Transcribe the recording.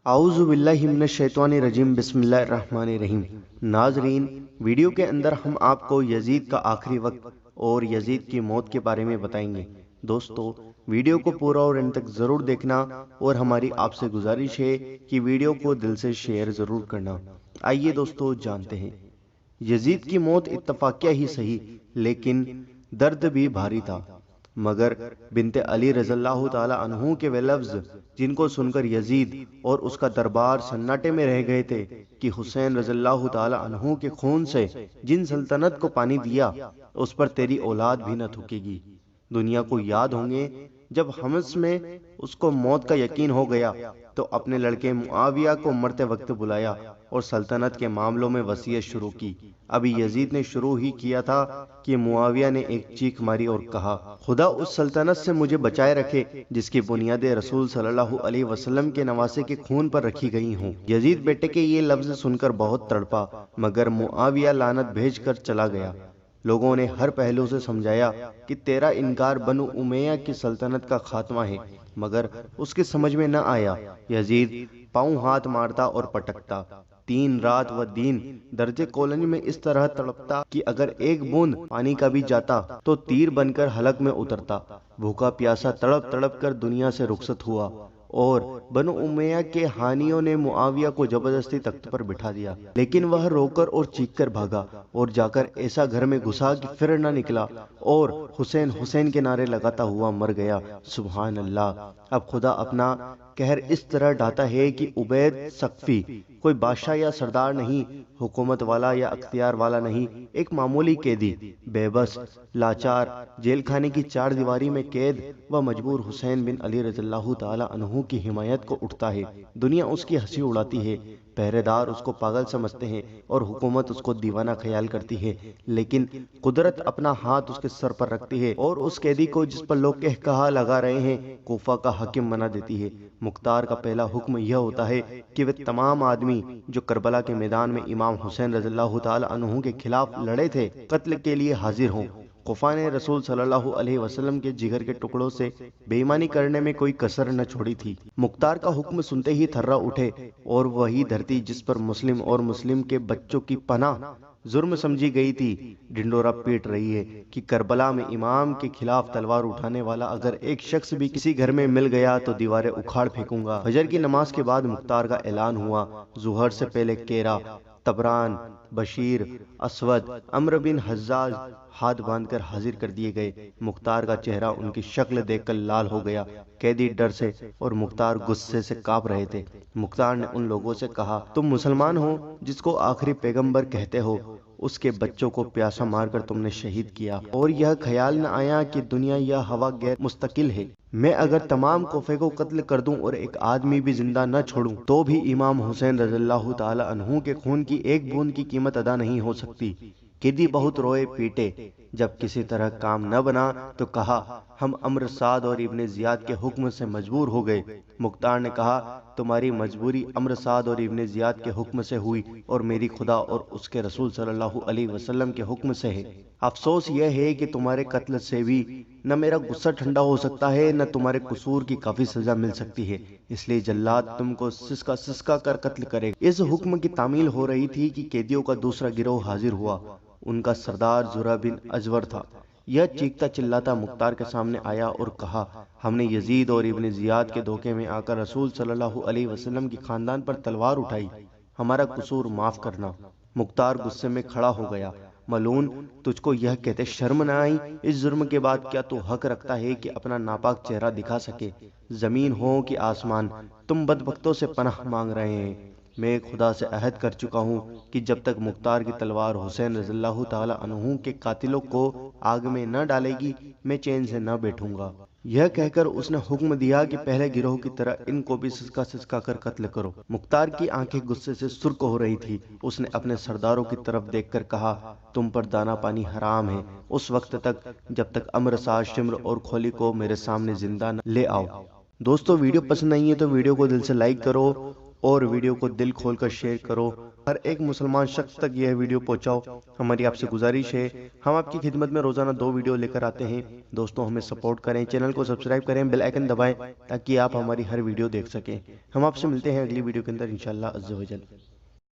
اعوذ باللہ من الشیطان الرجیم بسم اللہ الرحمن الرحیم۔ ناظرین، ویڈیو کے اندر ہم آپ کو یزید کا آخری وقت اور یزید کی موت کے بارے میں بتائیں گے۔ دوستو، ویڈیو کو پورا اور انت تک ضرور دیکھنا، اور ہماری آپ سے گزارش ہے کہ ویڈیو کو دل سے شیئر ضرور کرنا۔ آئیے دوستو جانتے ہیں۔ یزید کی موت اتفاقیہ ہی صحیح، لیکن درد بھی بھاری تھا۔ مگر بنت علی رضی اللہ تعالی عنہ کے وہ لفظ جن کو سن کر یزید اور اس کا دربار سناٹے میں رہ گئے تھے کہ حسین رضی اللہ تعالی عنہ کے خون سے جن سلطنت کو پانی دیا، اس پر تیری اولاد بھی نہ تھوکے گی۔ دنیا کو یاد ہوں گے جب حمص میں اس کو موت کا یقین ہو گیا تو اپنے لڑکے معاویہ کو مرتے وقت بلایا اور سلطنت کے معاملوں میں وصیت شروع کی۔ ابھی یزید نے شروع ہی کیا تھا کہ معاویہ نے ایک چیخ ماری اور کہا، خدا اس سلطنت سے مجھے بچائے رکھے جس کی بنیادیں رسول صلی اللہ علیہ وسلم کے نواسے کے خون پر رکھی گئی ہوں۔ یزید بیٹے کے یہ لفظ سن کر بہت تڑپا، مگر معاویہ لعنت بھیج کر چلا گیا۔ لوگوں نے ہر پہلو سے سمجھایا کہ تیرا انکار بنو امیہ کی سلطنت کا خاتمہ ہے، مگر اس کے سمجھ میں نہ آیا۔ یزید پاؤں ہاتھ مارتا اور پٹکتا، 3 رات و دن درجے کولنج میں اس طرح تڑپتا کہ اگر ایک بوند پانی کا بھی جاتا تو تیر بن کر حلق میں اترتا۔ بھوکا پیاسا تڑپ تڑپ کر دنیا سے رخصت ہوا، اور بنو امیہ کے حامیوں نے معاویہ کو زبردستی تخت پر بٹھا دیا، لیکن وہ رو کر اور چیخ کر بھاگا اور جا کر ایسا گھر میں گھسا کہ پھر نہ نکلا، اور حسین حسین کے نعرے لگاتا ہوا مر گیا۔ سبحان اللہ! اب خدا اپنا قہر اس طرح ڈھاتا ہے کہ عبید ثقفی کوئی بادشاہ یا سردار نہیں، حکومت والا یا اختیار والا نہیں، ایک معمولی قیدی، بے بس، لاچار، جیل خانے کی 4 دیواری میں قید و مجبور حسین بن علی رضی اللہ تعالی عنہ کی حمایت کو اٹھتا ہے۔ دنیا اس کی ہنسی اڑاتی ہے، پہرے دار اس کو پاگل سمجھتے ہیں اور حکومت اس کو دیوانہ خیال کرتی ہے، لیکن قدرت اپنا ہاتھ اس کے سر پر رکھتی ہے اور اس قیدی کو جس پر لوگ کہا لگا رہے ہیں کوفہ کا حاکم بنا دیتی ہے۔ مختار کا پہلا حکم یہ ہوتا ہے کہ وہ تمام آدمی جو کربلا کے میدان میں امام حسین رضی اللہ تعالی عنہ کے خلاف لڑے تھے قتل کے لیے حاضر ہوں۔ کوفہ نے رسول صلی اللہ علیہ وسلم کے جگر کے ٹکڑوں سے بے ایمانی کرنے میں کوئی کسر نہ چھوڑی تھی۔ مختار کا حکم سنتے ہی تھرا اٹھے، اور وہی دھرتی جس پر مسلم اور مسلم کے بچوں کی پناہ ظلم سمجھی گئی تھی ڈنڈورا پیٹ رہی ہے کہ کربلا میں امام کے خلاف تلوار اٹھانے والا اگر ایک شخص بھی کسی گھر میں مل گیا تو دیواریں اکھاڑ پھینکوں گا۔ فجر کی نماز کے بعد مختار کا اعلان ہوا۔ ظہر سے پہلے کیرا، تبران، بشیر، اسود، عمرو بن حزاز ہاتھ باندھ کر حاضر کر دیے گئے۔ مختار کا چہرہ ان کی شکل دیکھ کر لال ہو گیا۔ قیدی ڈر سے اور مختار غصے سے کانپ رہے تھے۔ مختار نے ان لوگوں سے کہا، تم مسلمان ہو جس کو آخری پیغمبر کہتے ہو، اس کے بچوں کو پیاسا مار کر تم نے شہید کیا، اور یہ خیال نہ آیا کہ دنیا یا ہوا غیر مستقل ہے۔ میں اگر تمام کوفے کو قتل کر دوں اور ایک آدمی بھی زندہ نہ چھوڑوں تو بھی امام حسین رضی اللہ تعالی عنہ کے خون کی ایک بوند کی قیمت ادا نہیں ہو سکتی۔ قیدی بہت روئے پیٹے۔ جب کسی طرح کام نہ بنا تو کہا، ہم عمرو سعد اور ابن زیاد کے حکم سے مجبور ہو گئے۔ مختار نے کہا، تمہاری مجبوری عمرو سعد اور ابن زیاد کے حکم سے ہوئی اور میری خدا اور اس کے رسول صلی اللہ علیہ وسلم کے حکم سے ہے۔ افسوس یہ ہے کہ تمہارے قتل سے بھی نہ میرا غصہ ٹھنڈا ہو سکتا ہے، نہ تمہارے قصور کی کافی سزا مل سکتی ہے، اس لیے جلاد تم کو سسکا سسکا کر قتل کرے گا۔ اس حکم کی تعمیل ہو رہی تھی کہ قیدیوں کا دوسرا گروہ حاضر ہوا۔ ان کا سردار زرہ بن ازور تھا۔ یہ چیختا چلاتا مختار کے سامنے آیا اور کہا، ہم نے یزید اور ابن زیاد کے دھوکے میں آ کر رسول صلی اللہ علیہ وسلم کی خاندان پر تلوار اٹھائی، ہمارا قصور معاف کرنا۔ مختار غصے میں کھڑا ہو گیا، ملعون، تجھ کو یہ کہتے شرم نہ آئی؟ اس جرم کے بعد کیا تو حق رکھتا ہے کہ اپنا ناپاک چہرہ دکھا سکے؟ زمین ہو کہ آسمان، تم بدبختوں سے پناہ مانگ رہے ہیں۔ میں خدا سے عہد کر چکا ہوں کہ جب تک مختار کی تلوار حسین رضی اللہ تعالی عنہ کے قاتلوں کو آگ میں نہ ڈالے گی میں چین سے نہ بیٹھوں گا۔ یہ کہہ کر اس نے حکم دیا کہ پہلے گروہ کی طرح ان کو بھی سسکا سسکا کر قتل کرو۔ مختار کی آنکھیں غصے سے سرخ ہو رہی تھی۔ اس نے اپنے سرداروں کی طرف دیکھ کر کہا، تم پر دانا پانی حرام ہے اس وقت تک جب تک عمرو سعد، شمر اور کھولی کو میرے سامنے زندہ نہ لے آؤ۔ دوستو، ویڈیو پسند نہیں ہے تو ویڈیو کو دل سے لائک کرو اور ویڈیو کو دل کھول کر شیئر کرو، ہر ایک مسلمان شخص تک یہ ویڈیو پہنچاؤ۔ ہماری آپ سے گزارش ہے، ہم آپ کی خدمت میں روزانہ 2 ویڈیو لے کر آتے ہیں۔ دوستوں ہمیں سپورٹ کریں، چینل کو سبسکرائب کریں، بیل آئیکن دبائیں تاکہ آپ ہماری ہر ویڈیو دیکھ سکیں۔ ہم آپ سے ملتے ہیں اگلی ویڈیو کے اندر انشاءاللہ عز و جل۔